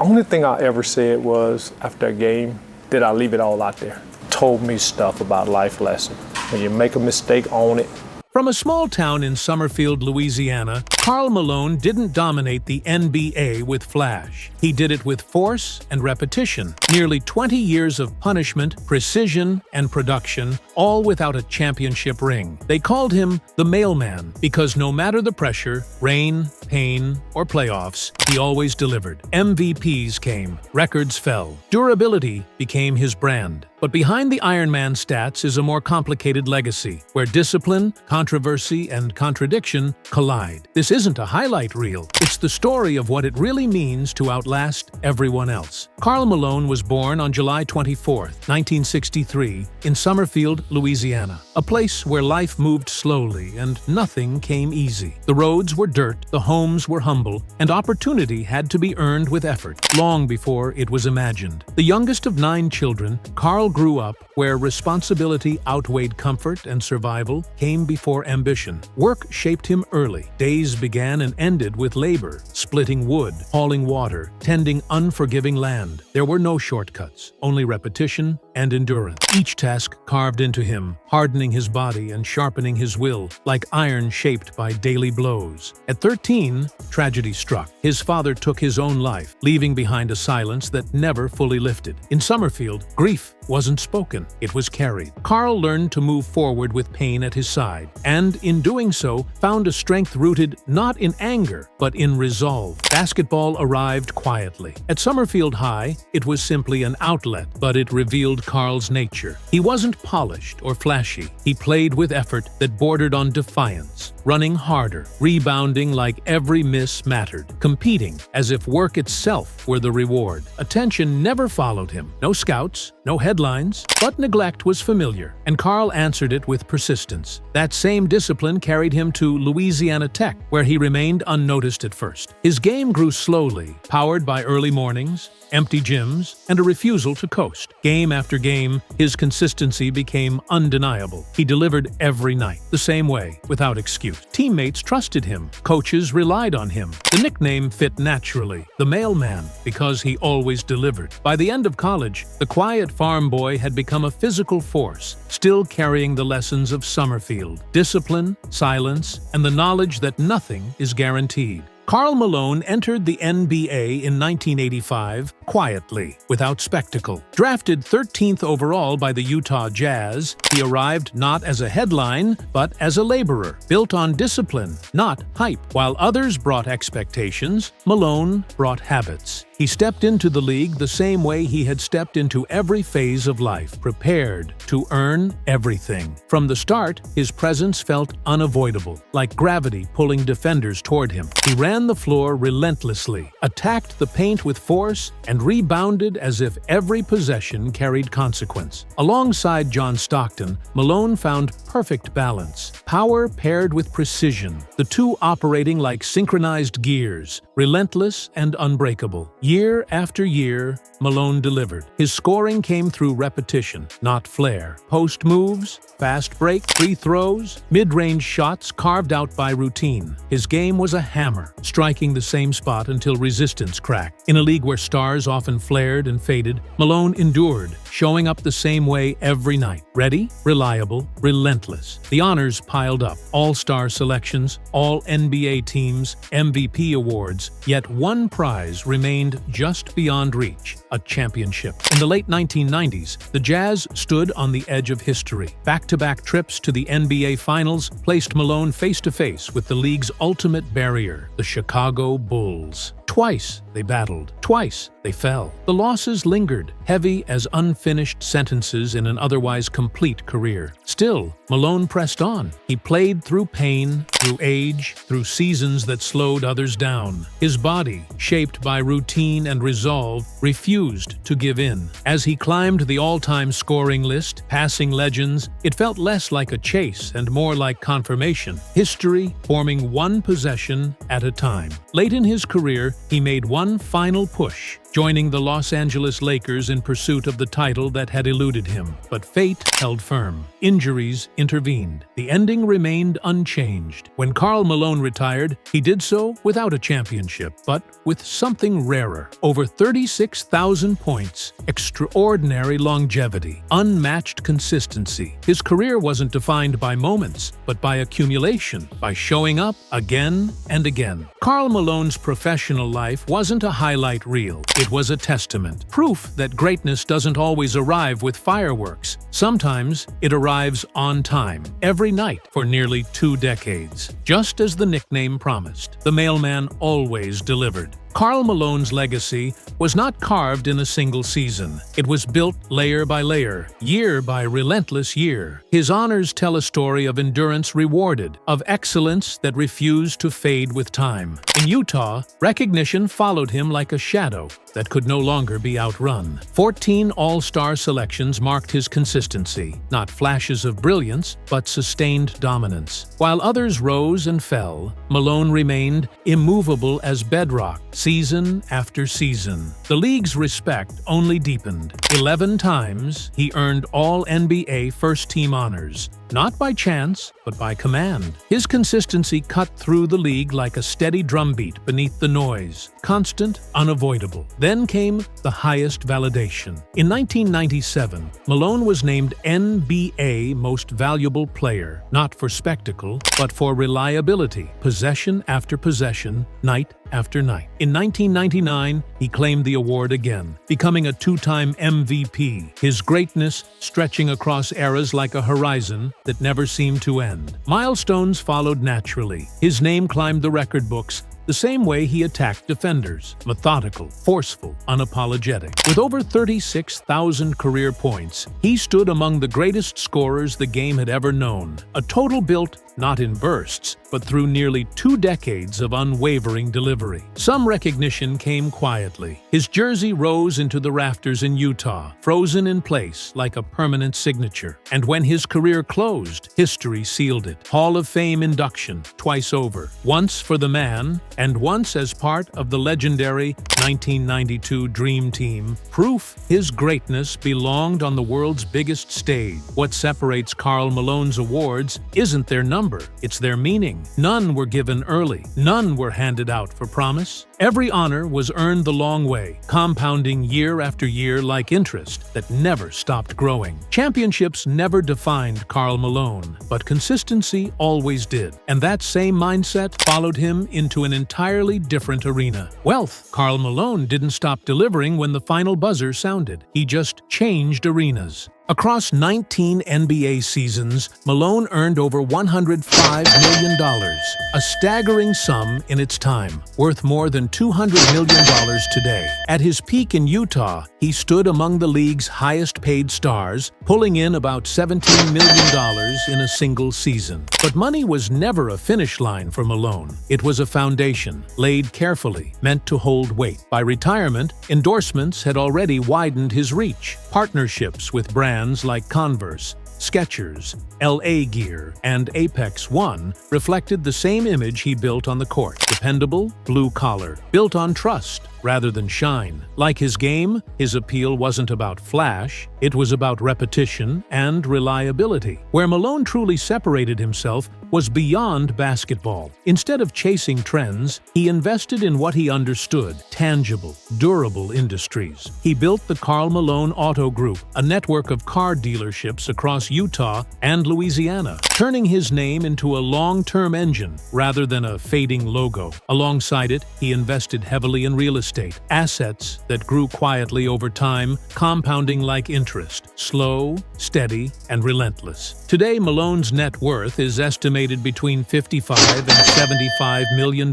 Only thing I ever said was, after a game, did I leave it all out there? Told me stuff about life lesson. When you make a mistake, own it. From a small town in Summerfield, Louisiana, Carl Malone didn't dominate the NBA with flash. He did it with force and repetition. Nearly 20 years of punishment, precision, and production, all without a championship ring. They called him the Mailman because no matter the pressure, rain, pain, or playoffs, he always delivered. MVPs came, records fell. Durability became his brand. But behind the Iron Man stats is a more complicated legacy, where discipline, controversy, and contradiction collide. This isn't a highlight reel. It's the story of what it really means to outlast everyone else. Carl Malone was born on July 24, 1963, in Summerfield, Louisiana, a place where life moved slowly and nothing came easy. The roads were dirt, the homes were humble, and opportunity had to be earned with effort, long before it was imagined. The youngest of 9 children, Karl grew up where responsibility outweighed comfort and survival came before ambition. Work shaped him early. Days began and ended with labor, splitting wood, hauling water, tending unforgiving land. There were no shortcuts, only repetition and endurance. Each task carved into him, hardening his body and sharpening his will, like iron shaped by daily blows. At 13, tragedy struck. His father took his own life, leaving behind a silence that never fully lifted. In Summerfield, grief wasn't spoken, it was carried. Karl learned to move forward with pain at his side, and in doing so, found a strength rooted not in anger, but in resolve. Basketball arrived quietly. At Summerfield High, it was simply an outlet, but it revealed Karl's nature. He wasn't polished or flashy. He played with effort that bordered on defiance, running harder, rebounding like every miss mattered, competing as if work itself were the reward. Attention never followed him. No scouts, no headlines, but neglect was familiar, and Karl answered it with persistence. That same discipline carried him to Louisiana Tech, where he remained unnoticed at first. His game grew slowly, powered by early mornings, empty gyms, and a refusal to coast. Game after game, his consistency became undeniable. He delivered every night, the same way, without excuse. Teammates trusted him. Coaches relied on him. The nickname fit naturally, the Mailman, because he always delivered. By the end of college, the quiet farm boy had become a physical force, still carrying the lessons of Summerfield: discipline, silence, and the knowledge that nothing is guaranteed. Carl Malone entered the NBA in 1985 quietly, without spectacle. Drafted 13th overall by the Utah Jazz, he arrived not as a headline, but as a laborer, built on discipline, not hype. While others brought expectations, Malone brought habits. He stepped into the league the same way he had stepped into every phase of life, prepared to earn everything. From the start, his presence felt unavoidable, like gravity pulling defenders toward him. He ran the floor relentlessly, attacked the paint with force, and rebounded as if every possession carried consequence. Alongside John Stockton, Malone found perfect balance, power paired with precision, the two operating like synchronized gears, relentless and unbreakable. Year after year, Malone delivered. His scoring came through repetition, not flair. Post moves, fast break, free throws, mid-range shots carved out by routine. His game was a hammer, striking the same spot until resistance cracked. In a league where stars often flared and faded, Malone endured, showing up the same way every night. Ready, reliable, relentless. The honors piled up. All-star selections, all NBA teams, MVP awards, yet one prize remained just beyond reach: a championship. In the late 1990s, the Jazz stood on the edge of history. Back-to-back trips to the NBA Finals placed Malone face-to-face with the league's ultimate barrier, the Chicago Bulls. Twice they battled. Twice they fell. The losses lingered, heavy as unfinished sentences in an otherwise complete career. Still, Malone pressed on. He played through pain, through age, through seasons that slowed others down. His body, shaped by routine and resolve, refused to give in. As he climbed the all-time scoring list, passing legends, it felt less like a chase and more like confirmation. History forming one possession at a time. Late in his career, he made one final push. joining the Los Angeles Lakers in pursuit of the title that had eluded him. But fate held firm. Injuries intervened. The ending remained unchanged. When Karl Malone retired, he did so without a championship, but with something rarer. Over 36,000 points, extraordinary longevity, unmatched consistency. His career wasn't defined by moments, but by accumulation, by showing up again and again. Karl Malone's professional life wasn't a highlight reel. It was a testament, proof that greatness doesn't always arrive with fireworks. Sometimes it arrives on time, every night for nearly 2 decades. Just as the nickname promised, the Mailman always delivered. Karl Malone's legacy was not carved in a single season. It was built layer by layer, year by relentless year. His honors tell a story of endurance rewarded, of excellence that refused to fade with time. In Utah, recognition followed him like a shadow that could no longer be outrun. 14 all-star selections marked his consistency, not flashes of brilliance, but sustained dominance. While others rose and fell, Malone remained immovable as bedrock, season after season. The league's respect only deepened. 11 times, he earned all NBA first-team honors, not by chance, but by command. His consistency cut through the league like a steady drumbeat beneath the noise, constant, unavoidable. Then came the highest validation. In 1997, Malone was named NBA Most Valuable Player, not for spectacle, but for reliability, possession after possession, night after night. In 1999, he claimed the award again, becoming a 2-time MVP, his greatness stretching across eras like a horizon that never seemed to end. Milestones followed naturally. His name climbed the record books the same way he attacked defenders, methodical, forceful, unapologetic. With over 36,000 career points, he stood among the greatest scorers the game had ever known. A total built not in bursts, but through nearly 2 decades of unwavering delivery. Some recognition came quietly. His jersey rose into the rafters in Utah, frozen in place like a permanent signature. And when his career closed, history sealed it. Hall of Fame induction, twice over. Once for the man, and once as part of the legendary 1992 Dream Team. Proof his greatness belonged on the world's biggest stage. What separates Karl Malone's awards isn't their number, it's their meaning. None were given early. None were handed out for promise. Every honor was earned the long way, compounding year after year like interest that never stopped growing. Championships never defined Karl Malone, but consistency always did. And that same mindset followed him into an entirely different arena. Wealth. Karl Malone didn't stop delivering when the final buzzer sounded. He just changed arenas. Across 19 NBA seasons, Malone earned over $105 million, a staggering sum in its time, worth more than $200 million today. At his peak in Utah, he stood among the league's highest-paid stars, pulling in about $17 million in a single season. But money was never a finish line for Malone. It was a foundation, laid carefully, meant to hold weight. By retirement, endorsements had already widened his reach. Partnerships with brands like Converse, Skechers, LA Gear, and Apex One reflected the same image he built on the court. Dependable, blue-collar, built on trust rather than shine. Like his game, his appeal wasn't about flash, it was about repetition and reliability. Where Malone truly separated himself was beyond basketball. Instead of chasing trends, he invested in what he understood: tangible, durable industries. He built the Carl Malone Auto Group, a network of car dealerships across Utah and Louisiana, turning his name into a long-term engine rather than a fading logo. Alongside it, he invested heavily in real estate, assets that grew quietly over time, compounding like interest, slow, steady, and relentless. Today, Malone's net worth is estimated between $55 and $75 million,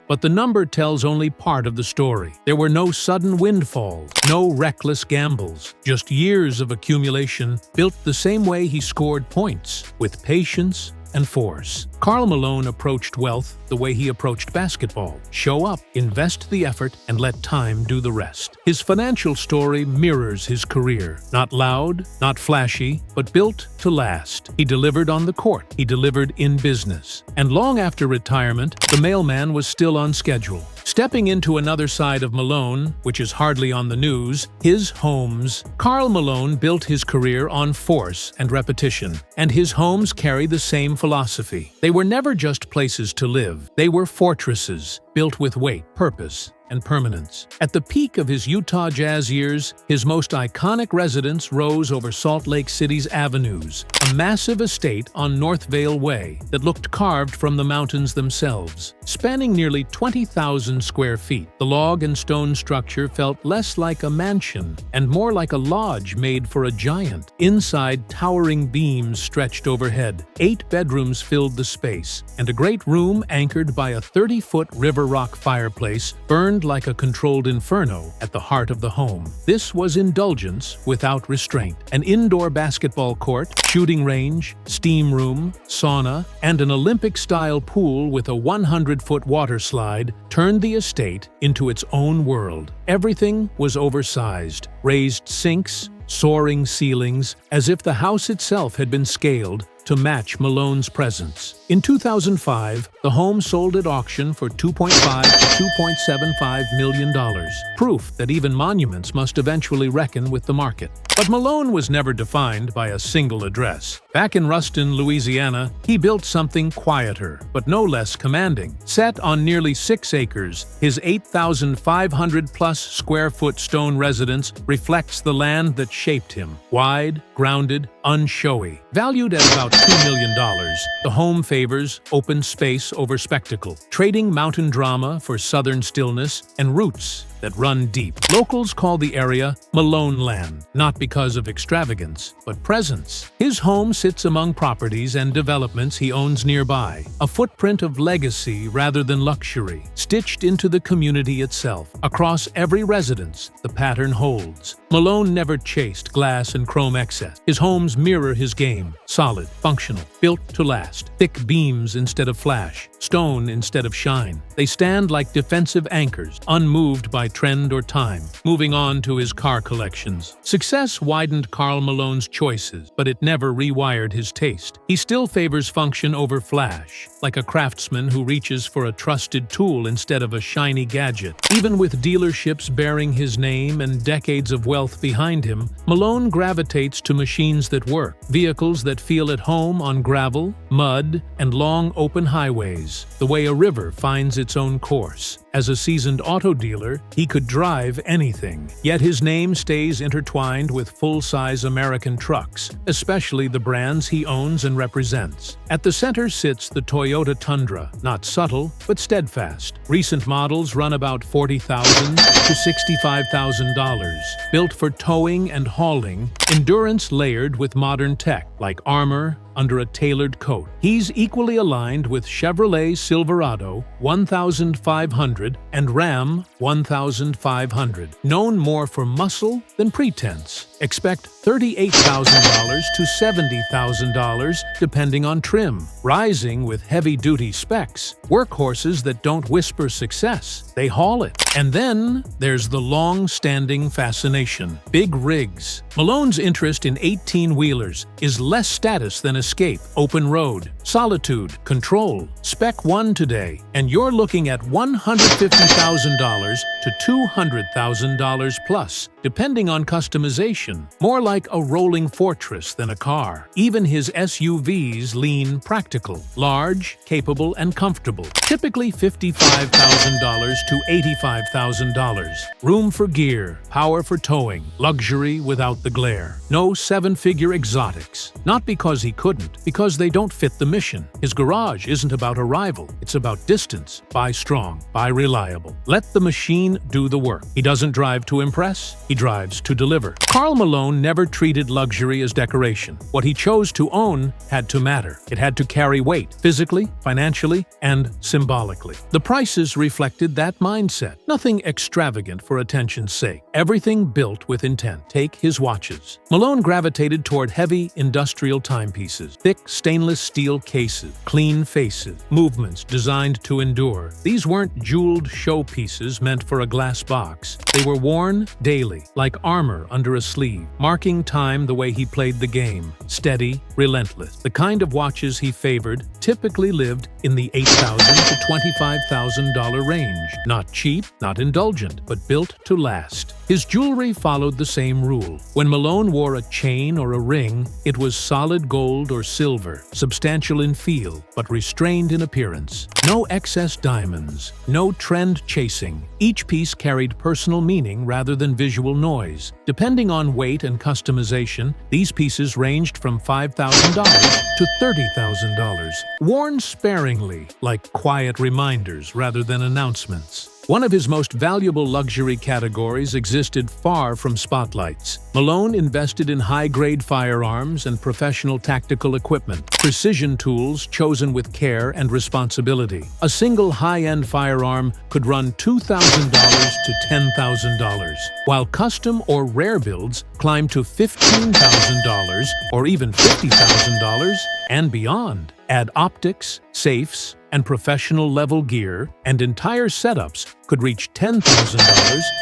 but the number tells only part of the story. There were no sudden windfalls, no reckless gambles, just years of accumulation built the same way he scored points, with patience and force. Karl Malone approached wealth the way he approached basketball. Show up, invest the effort, and let time do the rest. His financial story mirrors his career. Not loud, not flashy, but built to last. He delivered on the court. He delivered in business. And long after retirement, the Mailman was still on schedule. Stepping into another side of Malone, which is hardly on the news, his homes. Karl Malone built his career on force and repetition, and his homes carry the same philosophy. They were never just places to live. They were fortresses, built with weight, purpose, and permanence. At the peak of his Utah Jazz years, his most iconic residence rose over Salt Lake City's avenues, a massive estate on North Vale Way that looked carved from the mountains themselves. Spanning nearly 20,000 square feet, the log and stone structure felt less like a mansion and more like a lodge made for a giant. Inside, towering beams stretched overhead. 8 bedrooms filled the space, and a great room anchored by a 30-foot river rock fireplace burned like a controlled inferno at the heart of the home. This was indulgence without restraint. An indoor basketball court, shooting range, steam room, sauna, and an Olympic-style pool with a 100-foot water slide turned the estate into its own world. Everything was oversized. Raised sinks, soaring ceilings, as if the house itself had been scaled to match Malone's presence. In 2005, the home sold at auction for $2.5 to $2.75 million, proof that even monuments must eventually reckon with the market. But Malone was never defined by a single address. Back in Ruston, Louisiana, he built something quieter, but no less commanding. Set on nearly 6 acres, his 8,500-plus square foot stone residence reflects the land that shaped him. Wide, grounded, unshowy. Valued at about $2 million, the home favors open space over spectacle, trading mountain drama for southern stillness and roots that run deep. Locals call the area Malone Land, not because of extravagance, but presence. His home sits among properties and developments he owns nearby, a footprint of legacy rather than luxury, stitched into the community itself. Across every residence, the pattern holds. Malone never chased glass and chrome excess. His homes mirror his game, solid, functional, built to last. Thick beams instead of flash, stone instead of shine. They stand like defensive anchors, unmoved by trend or time. Moving on to his car collections. Success widened Karl Malone's choices, but it never rewired his taste. He still favors function over flash, like a craftsman who reaches for a trusted tool instead of a shiny gadget. Even with dealerships bearing his name and decades of wealth behind him, Malone gravitates to machines that work, vehicles that feel at home on gravel, mud, and long open highways, the way a river finds its own course. As a seasoned auto dealer, he could drive anything, yet his name stays intertwined with full-size American trucks, especially the brands he owns and represents. At the center sits the Toyota Tundra, not subtle, but steadfast. Recent models run about $40,000 to $65,000. Built for towing and hauling, endurance layered with modern tech, like armor under a tailored coat. He's equally aligned with Chevrolet Silverado 1500 and Ram 1500. Known more for muscle than pretense. Expect $38,000 to $70,000 depending on trim. Rising with heavy-duty specs. Workhorses that don't whisper success, they haul it. And then there's the long-standing fascination. Big rigs. Malone's interest in 18-wheelers is less status than escape, open road, solitude, control. Spec 1 today, and you're looking at $150,000 to $200,000 plus, depending on customization. More like a rolling fortress than a car. Even his SUVs lean practical, large, capable, and comfortable. Typically $55,000 to $85,000. Room for gear, power for towing, luxury without the glare. No 7-figure exotics. Not because he couldn't, because they don't fit the mission. His garage isn't about arrival, it's about distance. Buy strong, buy reliable. Let the machine do the work. He doesn't drive to impress, he drives to deliver. Karl Malone never treated luxury as decoration. What he chose to own had to matter. It had to carry weight, physically, financially, and symbolically. The prices reflected that mindset. Nothing extravagant for attention's sake. Everything built with intent. Take his watches. Malone gravitated toward heavy industrial timepieces, thick stainless steel cases, clean faces, movements designed to endure. These weren't jeweled showpieces meant for a glass box. They were worn daily, like armor under a sleeve, marking time the way he played the game. Steady, relentless. The kind of watches he favored typically lived in the $8,000 to $25,000 range. Not cheap, not indulgent, but built to last. His jewelry followed the same rule. When Malone wore a chain or a ring, it was solid gold or silver, substantial in feel, but restrained in appearance. No excess diamonds, no trend chasing. Each piece carried personal meaning rather than visual noise. Depending on weight and customization, these pieces ranged from $5,000 to $30,000, worn sparingly, like quiet reminders rather than announcements. One of his most valuable luxury categories existed far from spotlights. Malone invested in high-grade firearms and professional tactical equipment, precision tools chosen with care and responsibility. A single high-end firearm could run $2,000 to $10,000, while custom or rare builds climbed to $15,000 or even $50,000 and beyond. Add optics, safes, and professional-level gear, and entire setups could reach $10,000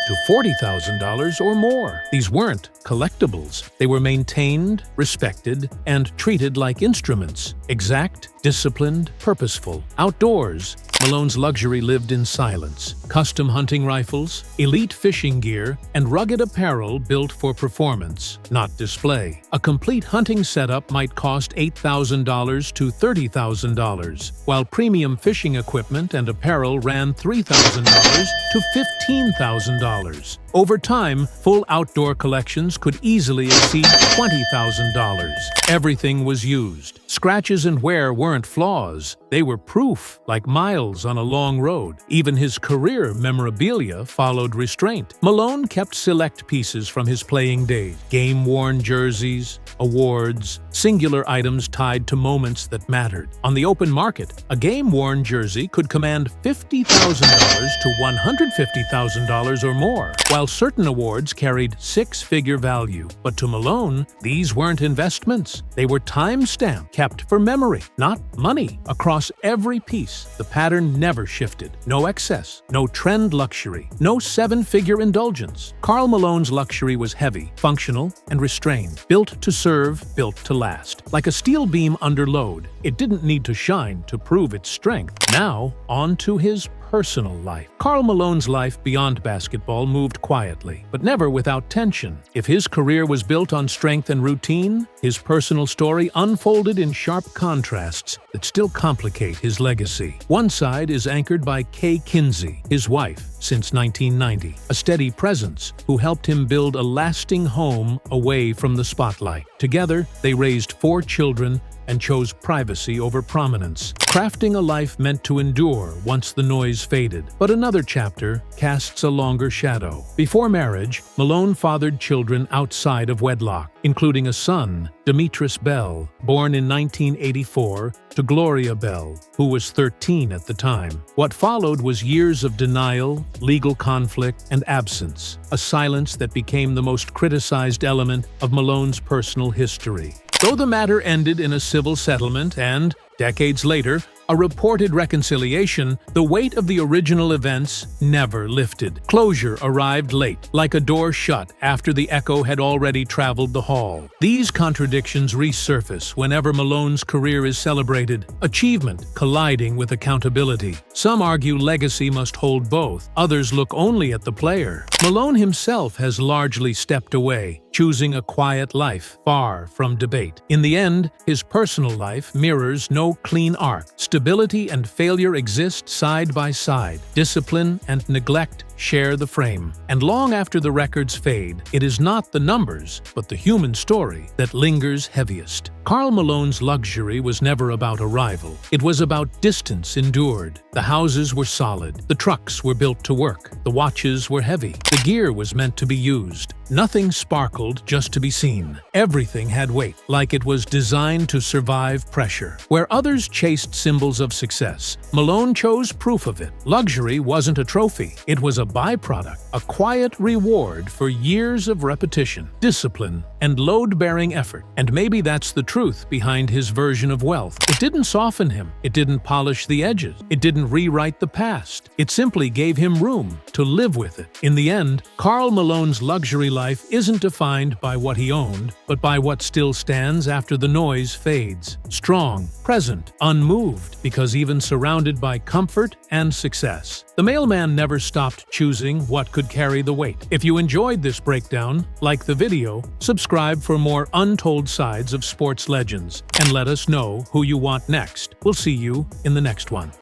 to $40,000 or more. These weren't collectibles. They were maintained, respected, and treated like instruments. Exact, disciplined, purposeful. Outdoors, Malone's luxury lived in silence. Custom hunting rifles, elite fishing gear, and rugged apparel built for performance, not display. A complete hunting setup might cost $8,000 to $30,000, while premium fishing equipment and apparel ran $3,000 to $15,000. Over time, full outdoor collections could easily exceed $20,000. Everything was used. Scratches and wear weren't flaws. They were proof, like miles on a long road. Even his career memorabilia followed restraint. Malone kept select pieces from his playing days: game-worn jerseys, awards, singular items tied to moments that mattered. On the open market, a game-worn jersey could command $50,000 to $150,000 or more, while certain awards carried six-figure value. But to Malone, these weren't investments. They were time-stamped, kept for memory, not money. Across every piece, the pattern never shifted. No excess, no trend luxury, no seven-figure indulgence. Carl Malone's luxury was heavy, functional, and restrained. Built to serve, built to last. Like a steel beam under load, it didn't need to shine to prove its strength. Now, on to his personal life. Carl Malone's life beyond basketball moved quietly, but never without tension. If his career was built on strength and routine, his personal story unfolded in sharp contrasts that still complicate his legacy. One side is anchored by Kay Kinsey, his wife since 1990, a steady presence who helped him build a lasting home away from the spotlight. Together, they raised 4 children and chose privacy over prominence, crafting a life meant to endure once the noise faded. But another chapter casts a longer shadow. Before marriage, Malone fathered children outside of wedlock, including a son, Demetris Bell, born in 1984, to Gloria Bell, who was 13 at the time. What followed was years of denial, legal conflict, and absence, a silence that became the most criticized element of Malone's personal history. Though the matter ended in a civil settlement and, decades later, a reported reconciliation, the weight of the original events never lifted. Closure arrived late, like a door shut after the echo had already traveled the hall. These contradictions resurface whenever Malone's career is celebrated, achievement colliding with accountability. Some argue legacy must hold both, others look only at the player. Malone himself has largely stepped away, choosing a quiet life, far from debate. In the end, his personal life mirrors no clean arc. Stability and failure exist side by side. Discipline and neglect share the frame. And long after the records fade, it is not the numbers, but the human story that lingers heaviest. Carl Malone's luxury was never about arrival. It was about distance endured. The houses were solid. The trucks were built to work. The watches were heavy. The gear was meant to be used. Nothing sparkled just to be seen. Everything had weight, like it was designed to survive pressure. Where others chased symbols of success, Malone chose proof of it. Luxury wasn't a trophy. It was a byproduct, a quiet reward for years of repetition, discipline, and load-bearing effort. And maybe that's the truth behind his version of wealth. It didn't soften him. It didn't polish the edges. It didn't rewrite the past. It simply gave him room to live with it. In the end, Carl Malone's luxury life isn't defined by what he owned, but by what still stands after the noise fades. Strong, present, unmoved, because even surrounded by comfort and success, the mailman never stopped choosing what could carry the weight. If you enjoyed this breakdown, like the video, subscribe for more untold sides of sports legends, and let us know who you want next. We'll see you in the next one.